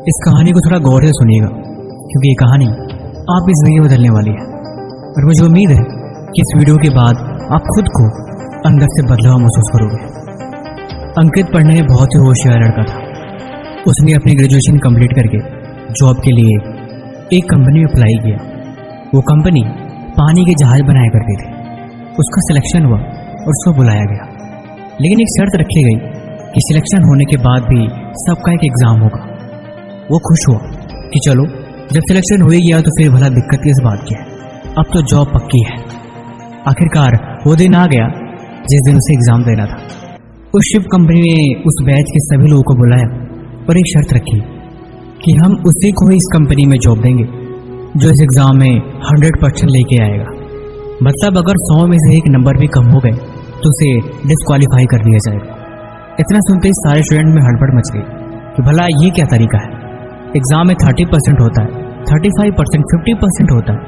इस कहानी को थोड़ा गौर से सुनिएगा, क्योंकि ये कहानी आपकी जिंदगी बदलने वाली है। और मुझे उम्मीद है कि इस वीडियो के बाद आप खुद को अंदर से बदलाव महसूस करोगे। अंकित पढ़ने में बहुत ही होशियार लड़का था। उसने अपनी ग्रेजुएशन कंप्लीट करके जॉब के लिए एक कंपनी में अप्लाई किया। वो कंपनी पानी के जहाज बनाया करती थी। उसका सिलेक्शन हुआ और उसको बुलाया गया, लेकिन एक शर्त रखी गई कि सिलेक्शन होने के बाद भी सबका एक एग्ज़ाम होगा। वो खुश हुआ कि चलो, जब सिलेक्शन हो ही गया तो फिर भला दिक्कत किस बात की है, अब तो जॉब पक्की है। आखिरकार वो दिन आ गया जिस दिन उसे एग्ज़ाम देना था। उस शिप कंपनी ने उस बैच के सभी लोगों को बुलाया और एक शर्त रखी कि हम उसी को ही इस कंपनी में जॉब देंगे जो इस एग्ज़ाम में 100% लेके आएगा। मतलब अगर 100 में से एक नंबर भी कम हो गए तो उसे डिस्क्वालीफाई कर दिया जाएगा। इतना सुनते ही सारे स्टूडेंट में हड़बड़ मच गई कि भला ये क्या तरीका है। एग्ज़ाम में 30% होता है, 35%, 50% होता है,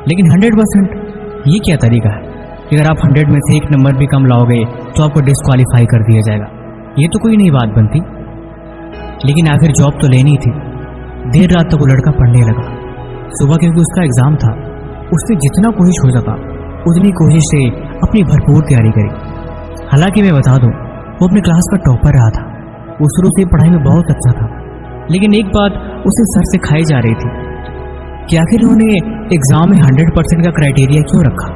लेकिन 100% ये क्या तरीका है कि अगर आप 100 में से एक नंबर भी कम लाओगे तो आपको डिस्क्वालीफाई कर दिया जाएगा। ये तो कोई नई बात बनती। लेकिन आखिर जॉब तो लेनी थी। देर रात तक वो लड़का पढ़ने लगा। सुबह क्योंकि उसका एग्ज़ाम था, उसने जितना कोशिश हो सका उतनी कोशिश से अपनी भरपूर तैयारी करी। हालांकि मैं बता दूं, वो अपने क्लास का टॉपर रहा था। वो शुरू से पढ़ाई में बहुत अच्छा था, लेकिन एक बात उसे सर से खाई जा रही थी कि आखिर उन्होंने एग्ज़ाम में 100% का क्राइटेरिया क्यों रखा।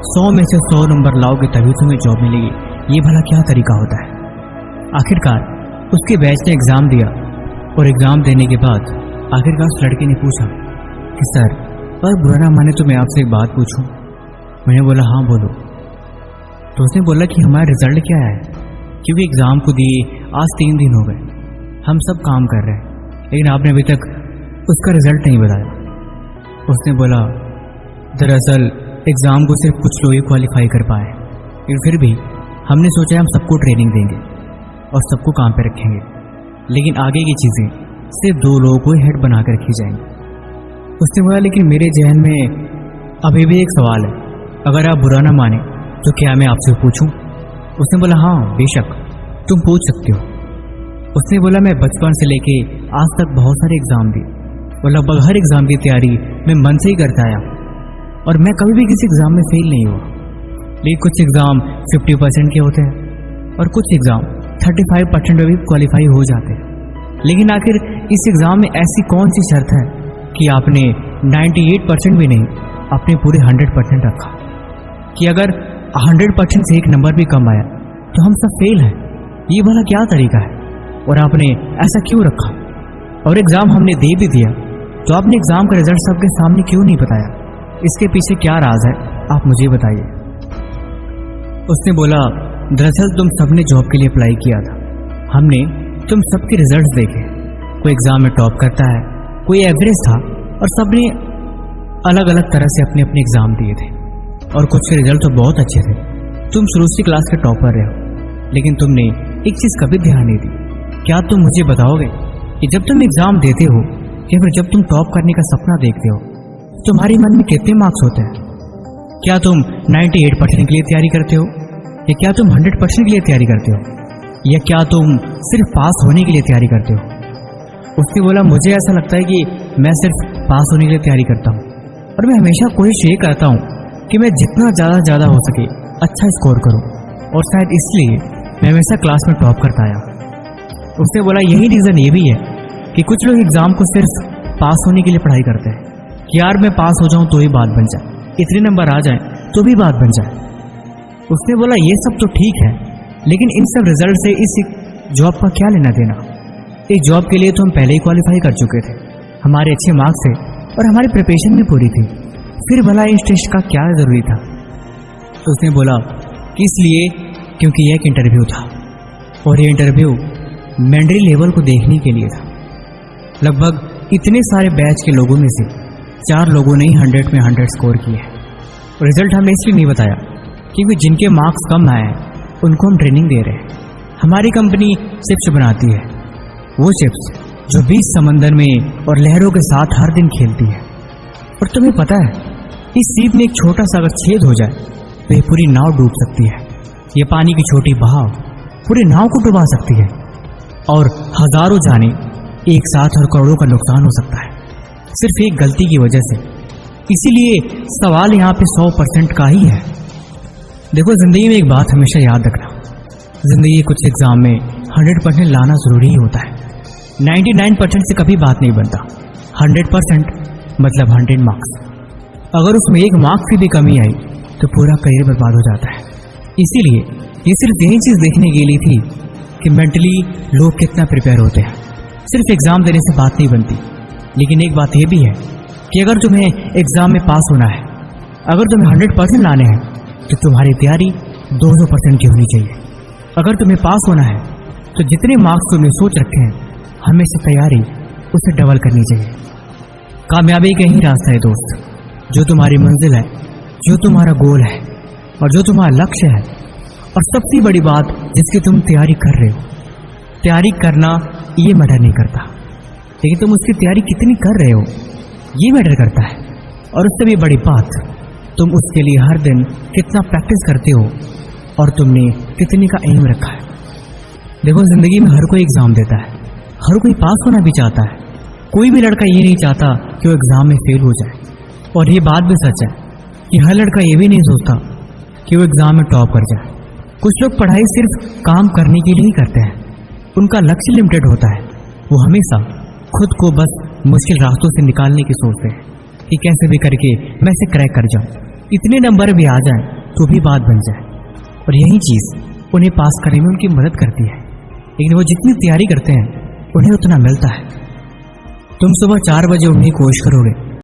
100 में से 100 नंबर लाओगे तभी तुम्हें जॉब मिलेगी, ये भला क्या तरीका होता है। आखिरकार उसके बैच ने एग्ज़ाम दिया और एग्ज़ाम देने के बाद आखिरकार उस लड़के ने पूछा कि सर, पर बुरा ना माने तो मैं आपसे एक बात पूछूं। मैंने बोला हाँ बोलो। तो उसने बोला कि हमारा रिजल्ट क्या है, क्योंकि एग्ज़ाम को दिए आज 3 दिन हो गए, हम सब काम कर रहे हैं, लेकिन आपने अभी तक उसका रिजल्ट नहीं बताया। उसने बोला दरअसल एग्ज़ाम को सिर्फ कुछ लोग ही क्वालिफाई कर पाए, लेकिन फिर भी हमने सोचा हम सबको ट्रेनिंग देंगे और सबको काम पे रखेंगे, लेकिन आगे की चीज़ें सिर्फ 2 लोगों को हेड बना कर रखी जाएंगी। उसने बोला लेकिन मेरे जहन में अभी भी एक सवाल है, अगर आप बुरा ना माने तो क्या मैं आपसे पूछूं? उसने बोला हाँ बेशक, तुम पूछ सकते हो। उसने बोला मैं बचपन से लेके आज तक बहुत सारे एग्ज़ाम दिए और लगभग हर एग्ज़ाम की तैयारी मैं मन से ही करता आया और मैं कभी भी किसी एग्ज़ाम में फेल नहीं हुआ। लेकिन कुछ एग्ज़ाम 50% के होते हैं और कुछ एग्ज़ाम 35% में भी क्वालिफाई हो जाते हैं। लेकिन आखिर इस एग्ज़ाम में ऐसी कौन सी शर्त है कि आपने 98% भी नहीं, आपने पूरे 100% रखा कि अगर 100% से एक नंबर भी कम आया तो हम सब फेल हैं। ये भला क्या तरीका है और आपने ऐसा क्यों रखा? और एग्ज़ाम हमने दे भी दिया तो आपने एग्ज़ाम का रिजल्ट सबके सामने क्यों नहीं बताया? इसके पीछे क्या राज है, आप मुझे बताइए। उसने बोला दरअसल तुम सबने जॉब के लिए अप्लाई किया था, हमने तुम सबके रिजल्ट्स देखे। कोई एग्ज़ाम में टॉप करता है, कोई एवरेज था, और सबने अलग अलग तरह से अपने अपने एग्ज़ाम दिए थे और कुछ के रिजल्ट तो बहुत अच्छे थे। तुम शुरू से क्लास के टॉपर रहे हो, लेकिन तुमने एक चीज़ कभी ध्यान नहीं दी। क्या तुम मुझे बताओगे कि जब तुम एग्ज़ाम देते हो या फिर जब तुम टॉप करने का सपना देखते हो तुम्हारे मन में कितने मार्क्स होते हैं? क्या तुम 98% के लिए तैयारी करते हो या क्या तुम 100% के लिए तैयारी करते हो या क्या तुम सिर्फ पास होने के लिए तैयारी करते हो? उसने बोला मुझे ऐसा लगता है कि मैं सिर्फ पास होने के लिए तैयारी करता हूँ और मैं हमेशा कोशिश ये करता हूँ कि मैं जितना ज़्यादा हो सके अच्छा स्कोर करूँ, और शायद इसलिए मैं हमेशा क्लास में टॉप करता आया। उसने बोला यही रीज़न ये भी है कि कुछ लोग एग्ज़ाम को सिर्फ पास होने के लिए पढ़ाई करते हैं कि यार मैं पास हो जाऊँ तो ही बात बन जाए, इतने नंबर आ जाए तो भी बात बन जाए। उसने बोला ये सब तो ठीक है, लेकिन इन सब रिजल्ट से इस जॉब का क्या लेना देना? इस जॉब के लिए तो हम पहले ही क्वालिफाई कर चुके थे, हमारे अच्छे मार्क्स थे और हमारी प्रिपरेशन भी पूरी थी, फिर भला इस टेस्ट का क्या ज़रूरी था? तो उसने बोला कि इसलिए क्योंकि यह एक इंटरव्यू था और ये इंटरव्यू मैंडरी लेवल को देखने के लिए था। लगभग इतने सारे बैच के लोगों में से 4 लोगों ने ही 100 में 100 स्कोर किए हैं। रिजल्ट हमने इसलिए नहीं बताया क्योंकि जिनके मार्क्स कम आए हैं उनको हम ट्रेनिंग दे रहे हैं। हमारी कंपनी चिप्स बनाती है, वो चिप्स जो बीच समंदर में और लहरों के साथ हर दिन खेलती है। और तुम्हें पता है, इस सीप में एक छोटा सा अगर छेद हो जाए तो ये पूरी नाव डूब सकती है। ये पानी की छोटी बहाव पूरी नाव को डुबा सकती है और हजारों जाने एक साथ और करोड़ों का नुकसान हो सकता है, सिर्फ एक गलती की वजह से। इसीलिए सवाल यहाँ पे 100% का ही है। देखो, जिंदगी में एक बात हमेशा याद रखना, जिंदगी कुछ एग्जाम में 100% लाना जरूरी ही होता है। 99% से कभी बात नहीं बनता। 100% मतलब 100 मार्क्स। अगर उसमें एक मार्क्स की भी कमी आई तो पूरा करियर बर्बाद हो जाता है। इसीलिए ये सिर्फ यही चीज देखने के लिए थी कि मेंटली लोग कितना प्रिपेयर होते हैं। सिर्फ एग्जाम देने से बात नहीं बनती। लेकिन एक बात यह भी है कि अगर तुम्हें एग्जाम में पास होना है, अगर तुम्हें 100% लाने हैं, तो तुम्हारी तैयारी 200% की होनी चाहिए। अगर तुम्हें पास होना है तो जितने मार्क्स तुमने सोच रखे हैं, हमेशा तैयारी उसे डबल करनी चाहिए। कामयाबी का ही रास्ता है दोस्त। जो तुम्हारी मंजिल है, जो तुम्हारा गोल है और जो तुम्हारा लक्ष्य है, और सबसे बड़ी बात जिसकी तुम तैयारी कर रहे हो, तैयारी करना ये मैटर नहीं करता, लेकिन तुम उसकी तैयारी कितनी कर रहे हो ये मैटर करता है। और उससे भी बड़ी बात, तुम उसके लिए हर दिन कितना प्रैक्टिस करते हो और तुमने कितने का एम रखा है। देखो, जिंदगी में हर कोई एग्जाम देता है, हर कोई पास होना भी चाहता है। कोई भी लड़का ये नहीं चाहता कि वो एग्जाम में फेल हो जाए। और ये बात भी सच है कि हर लड़का ये भी नहीं सोचता कि वो एग्जाम में टॉप कर जाए। कुछ लोग पढ़ाई सिर्फ काम करने के लिए ही करते हैं, उनका लक्ष्य लिमिटेड होता है। वो हमेशा खुद को बस मुश्किल रास्तों से निकालने की सोचते हैं कि कैसे भी करके मैं इसे क्रैक कर जाऊं, इतने नंबर भी आ जाएं तो भी बात बन जाए। और यही चीज उन्हें पास करने में उनकी मदद करती है। लेकिन वो जितनी तैयारी करते हैं उन्हें उतना मिलता है। तुम सुबह 4 बजे उठने की कोशिश करोगे